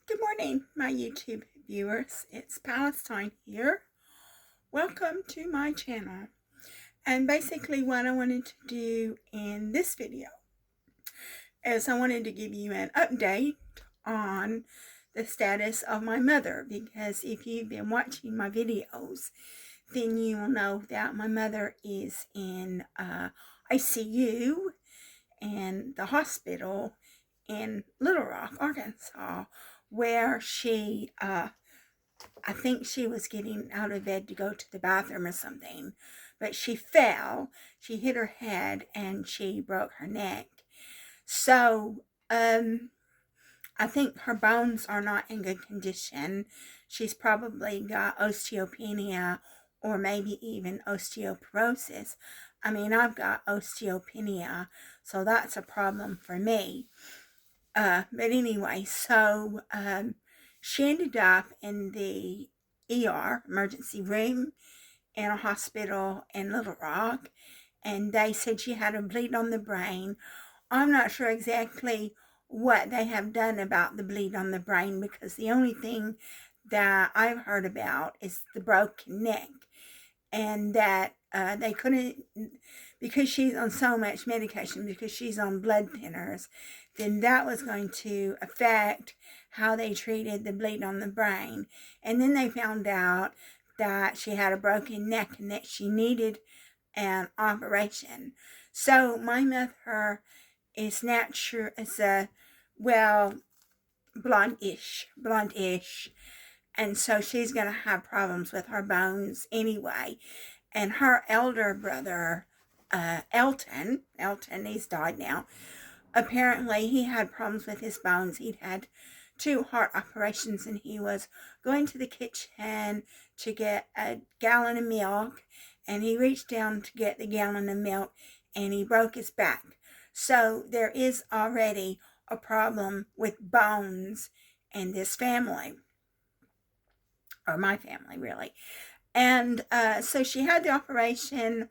Good morning, my YouTube viewers. It's Palestine here. Welcome to my channel. And basically what I wanted to do in this video is I wanted to give you an update on the status of my mother, because if you've been watching my videos, then you will know that my mother is in ICU and the hospital in Little Rock, Arkansas, where she, I think she was getting out of bed to go to the bathroom or something, but she fell, she hit her head, and she broke her neck. So, I think her bones are not in good condition. She's probably got osteopenia or maybe even osteoporosis. I mean, I've got osteopenia, so that's a problem for me. But anyway, so she ended up in the ER, emergency room, in a hospital in Little Rock, and they said she had a bleed on the brain. I'm not sure exactly what they have done about the bleed on the brain, because the only thing that I've heard about is the broken neck, and that they couldn't, because she's on so much medication, because she's on blood thinners, then that was going to affect how they treated the bleed on the brain. And then they found out that she had a broken neck and that she needed an operation. So my mother is not sure, is well, blondish, and so she's going to have problems with her bones anyway. And her elder brother, Elton, he's died now, apparently he had problems with his bones. He'd had 2 heart operations, and he was going to the kitchen to get a gallon of milk, and he reached down to get the gallon of milk, and he broke his back. So there is already a problem with bones in this family, or my family, really. And so she had the operation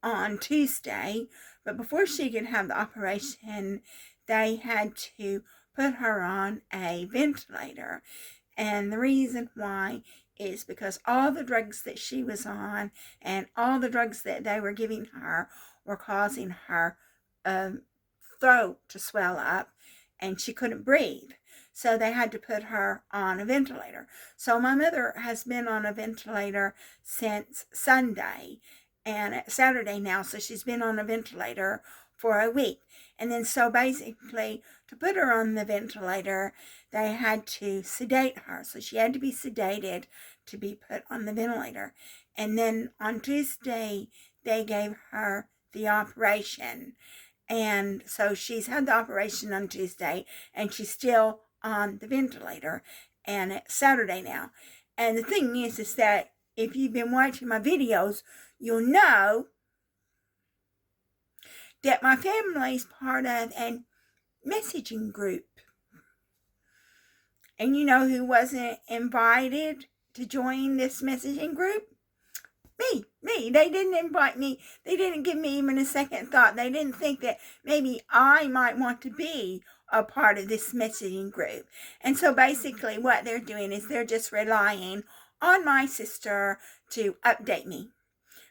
on Tuesday, but before she could have the operation, they had to put her on a ventilator. And the reason why is because all the drugs that she was on and all the drugs that they were giving her were causing her throat to swell up, and she couldn't breathe. So they had to put her on a ventilator. So my mother has been on a ventilator since Sunday, and it's Saturday now, so she's been on a ventilator for a week. And then so basically, to put her on the ventilator, they had to sedate her. So she had to be sedated to be put on the ventilator. And then on Tuesday, they gave her the operation. And so she's had the operation on Tuesday, and she's still on the ventilator, and it's Saturday now. And the thing is that if you've been watching my videos, you'll know that my family's part of a messaging group. And you know who wasn't invited to join this messaging group? Me. They didn't invite me. They didn't give me even a second thought. They didn't think that maybe I might want to be a part of this messaging group. And so basically what they're doing is they're just relying on my sister to update me.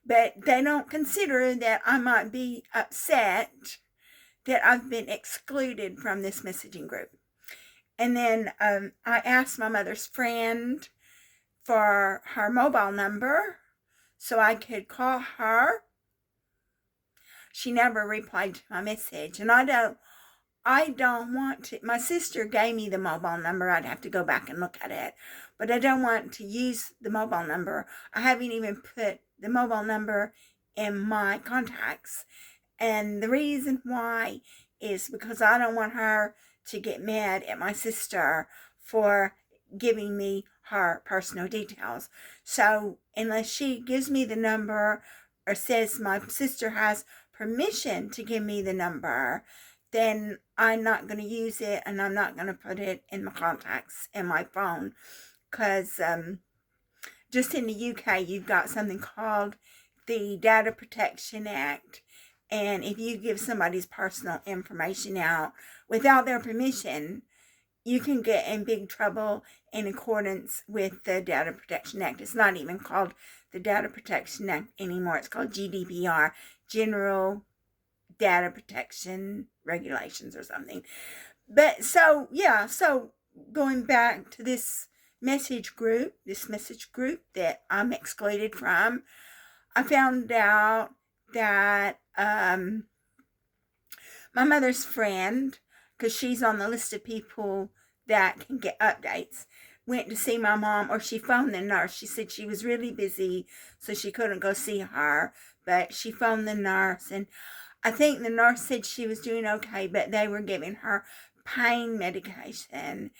But they don't consider that I might be upset that I've been excluded from this messaging group. And then I asked my mother's friend for her mobile number so I could call her. She never replied to my message, and I don't want to. My sister gave me the mobile number. I'd have to go back and look at it, but I don't want to use the mobile number. I haven't even put the mobile number in my contacts, and the reason why is because I don't want her to get mad at my sister for giving me her personal details. So unless she gives me the number or says my sister has permission to give me the number, then I'm not going to use it, and I'm not going to put it in my contacts in my phone, because just in the UK you've got something called the Data Protection Act, and if you give somebody's personal information out without their permission, you can get in big trouble in accordance with the Data Protection Act. It's not even called the Data Protection Act anymore. It's called GDPR, General Data Protection Regulations or something. But so, yeah, so going back to this message group that I'm excluded from, I found out that my mother's friend, because she's on the list of people that can get updates, went to see my mom, or she phoned the nurse. She said she was really busy, so she couldn't go see her, but she phoned the nurse, and I think the nurse said she was doing okay, but they were giving her pain medication.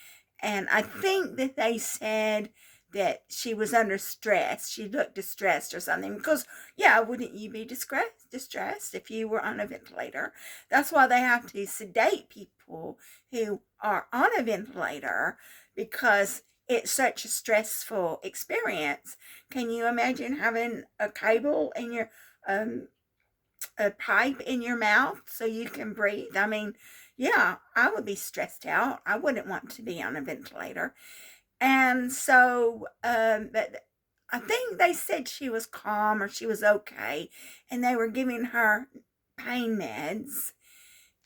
And I think that they said that she was under stress. She looked distressed or something. Because, yeah, wouldn't you be distressed if you were on a ventilator? That's why they have to sedate people who are on a ventilator, because it's such a stressful experience. Can you imagine having a cable in your a pipe in your mouth so you can breathe? I mean, yeah, I would be stressed out. I wouldn't want to be on a ventilator. And so, but I think they said she was calm or she was okay, and they were giving her pain meds.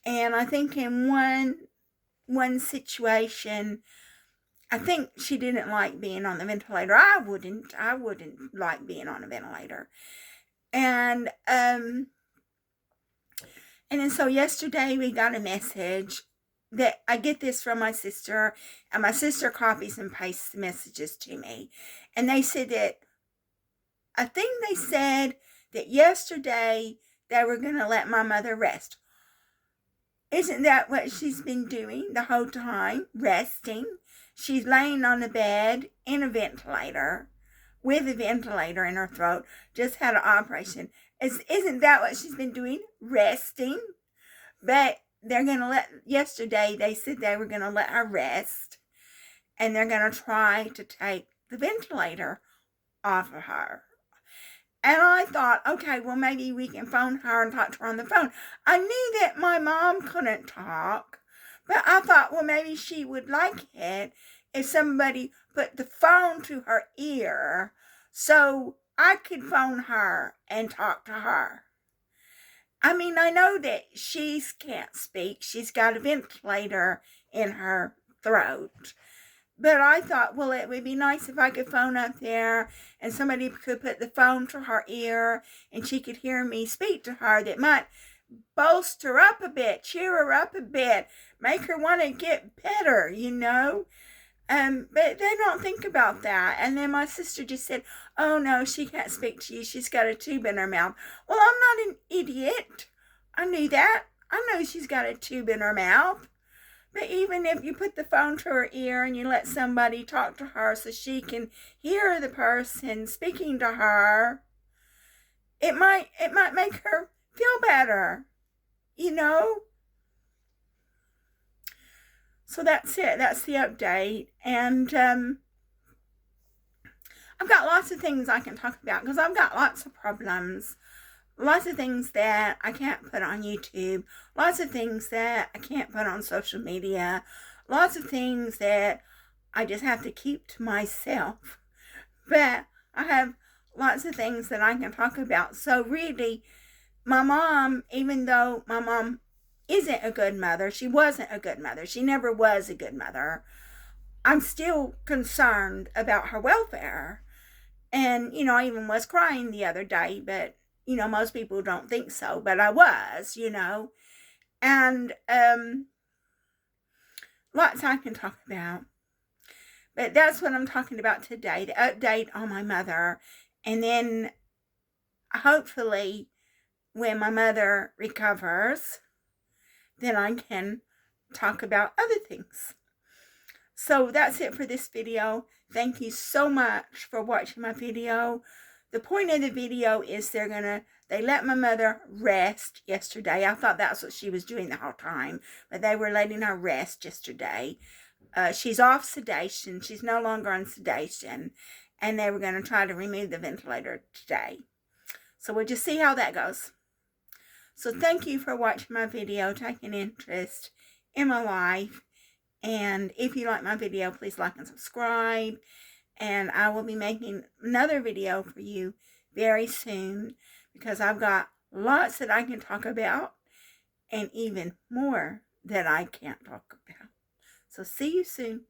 And I think in one situation, I think she didn't like being on the ventilator. I wouldn't like being on a ventilator. And then so yesterday we got a message that I get this from my sister, and my sister copies and pastes the messages to me. And they said that, I think they said that yesterday they were going to let my mother rest. Isn't that what she's been doing the whole time? Resting. She's laying on the bed in a ventilator, with a ventilator in her throat, just had an operation. Isn't that what she's been doing? Resting. But they're going to yesterday they said they were going to let her rest, and they're going to try to take the ventilator off of her. And I thought, okay, well, maybe we can phone her and talk to her on the phone. I knew that my mom couldn't talk, but I thought, well, maybe she would like it if somebody put the phone to her ear so I could phone her and talk to her. I mean, I know that she can't speak. She's got a ventilator in her throat. But I thought, well, it would be nice if I could phone up there and somebody could put the phone to her ear and she could hear me speak to her. That might bolster her up a bit, cheer her up a bit, make her want to get better, you know. But they don't think about that. And then my sister just said, oh no, she can't speak to you. She's got a tube in her mouth. Well, I'm not an idiot. I knew that. I know she's got a tube in her mouth. But even if you put the phone to her ear and you let somebody talk to her so she can hear the person speaking to her, it might make her feel better, you know? So that's it. That's the update. And I've got lots of things I can talk about because I've got lots of problems. Lots of things that I can't put on YouTube. Lots of things that I can't put on social media. Lots of things that I just have to keep to myself. But I have lots of things that I can talk about. So really, my mom, even though my mom isn't a good mother, she wasn't a good mother, she never was a good mother, I'm still concerned about her welfare. And, you know, I even was crying the other day, but you know, most people don't think so, but I was, you know. And lots I can talk about. But that's what I'm talking about today, the update on my mother. And then hopefully when my mother recovers, then I can talk about other things. So that's it for this video. Thank you so much for watching my video. The point of the video is they let my mother rest yesterday. I thought that's what she was doing the whole time, but they were letting her rest yesterday. She's off sedation. She's no longer on sedation, and they were going to try to remove the ventilator today. So we'll just see how that goes. So thank you for watching my video, taking interest in my life, And if you like my video, please like and subscribe. And I will be making another video for you very soon, because I've got lots that I can talk about and even more that I can't talk about. So see you soon.